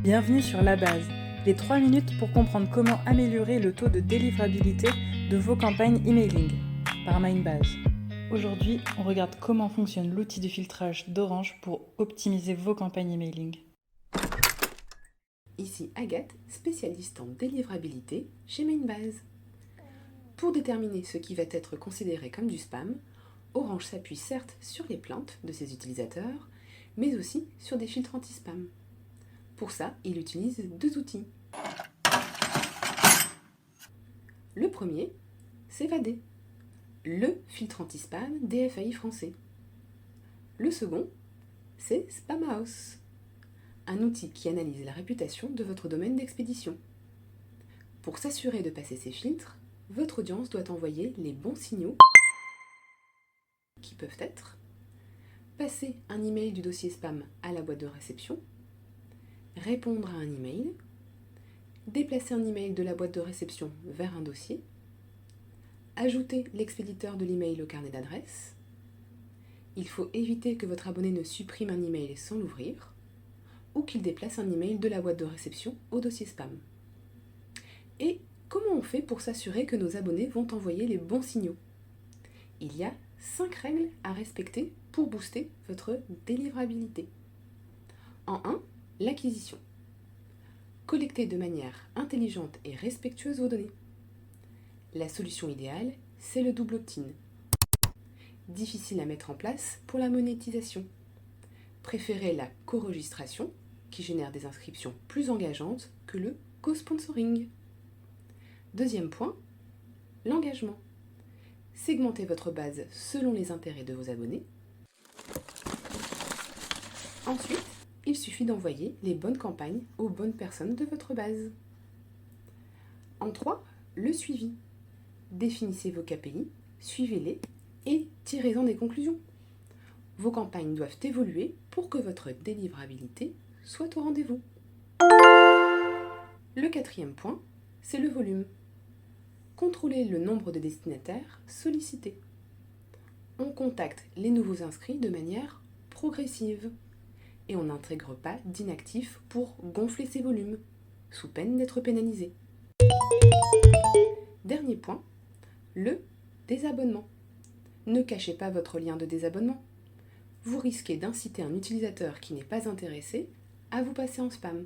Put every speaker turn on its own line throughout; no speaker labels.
Bienvenue sur La Base, les 3 minutes pour comprendre comment améliorer le taux de délivrabilité de vos campagnes emailing par Mindbase. Aujourd'hui, on regarde comment fonctionne l'outil de filtrage d'Orange pour optimiser vos campagnes emailing.
Ici Agathe, spécialiste en délivrabilité chez Mindbase. Pour déterminer ce qui va être considéré comme du spam, Orange s'appuie certes sur les plaintes de ses utilisateurs, mais aussi sur des filtres anti-spam. Pour ça, il utilise 2 outils. Le premier, c'est VADE, le filtre anti-spam DFAI français. Le second, c'est Spamhaus, un outil qui analyse la réputation de votre domaine d'expédition. Pour s'assurer de passer ces filtres, votre audience doit envoyer les bons signaux qui peuvent être passer un email du dossier spam à la boîte de réception, répondre à un email, déplacer un email de la boîte de réception vers un dossier, ajouter l'expéditeur de l'email au carnet d'adresses. Il faut éviter que votre abonné ne supprime un email sans l'ouvrir ou qu'il déplace un email de la boîte de réception au dossier spam. Et comment on fait pour s'assurer que nos abonnés vont envoyer les bons signaux ? Il y a 5 règles à respecter pour booster votre délivrabilité. En 1, l'acquisition. Collectez de manière intelligente et respectueuse vos données. La solution idéale, c'est le double opt-in. Difficile à mettre en place pour la monétisation. Préférez la co-registration, qui génère des inscriptions plus engageantes que le co-sponsoring. Deuxième point, l'engagement. Segmentez votre base selon les intérêts de vos abonnés. Ensuite, il suffit d'envoyer les bonnes campagnes aux bonnes personnes de votre base. En 3, le suivi. Définissez vos KPI, suivez-les et tirez-en des conclusions. Vos campagnes doivent évoluer pour que votre délivrabilité soit au rendez-vous. Le 4e point, c'est le volume. Contrôlez le nombre de destinataires sollicités. On contacte les nouveaux inscrits de manière progressive et on n'intègre pas d'inactifs pour gonfler ces volumes, sous peine d'être pénalisé. Dernier point, le désabonnement. Ne cachez pas votre lien de désabonnement. Vous risquez d'inciter un utilisateur qui n'est pas intéressé à vous passer en spam.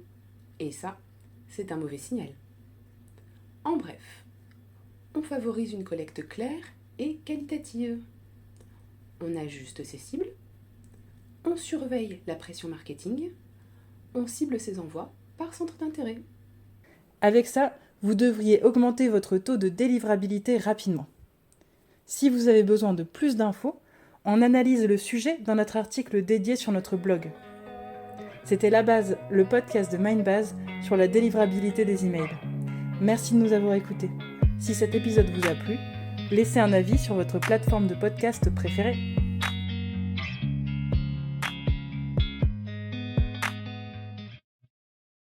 Et ça, c'est un mauvais signal. En bref, on favorise une collecte claire et qualitative. On ajuste ses cibles. On surveille la pression marketing. On cible ses envois par centre d'intérêt.
Avec ça, vous devriez augmenter votre taux de délivrabilité rapidement. Si vous avez besoin de plus d'infos, on analyse le sujet dans notre article dédié sur notre blog. C'était La Base, le podcast de Mindbase sur la délivrabilité des emails. Merci de nous avoir écoutés. Si cet épisode vous a plu, laissez un avis sur votre plateforme de podcast préférée.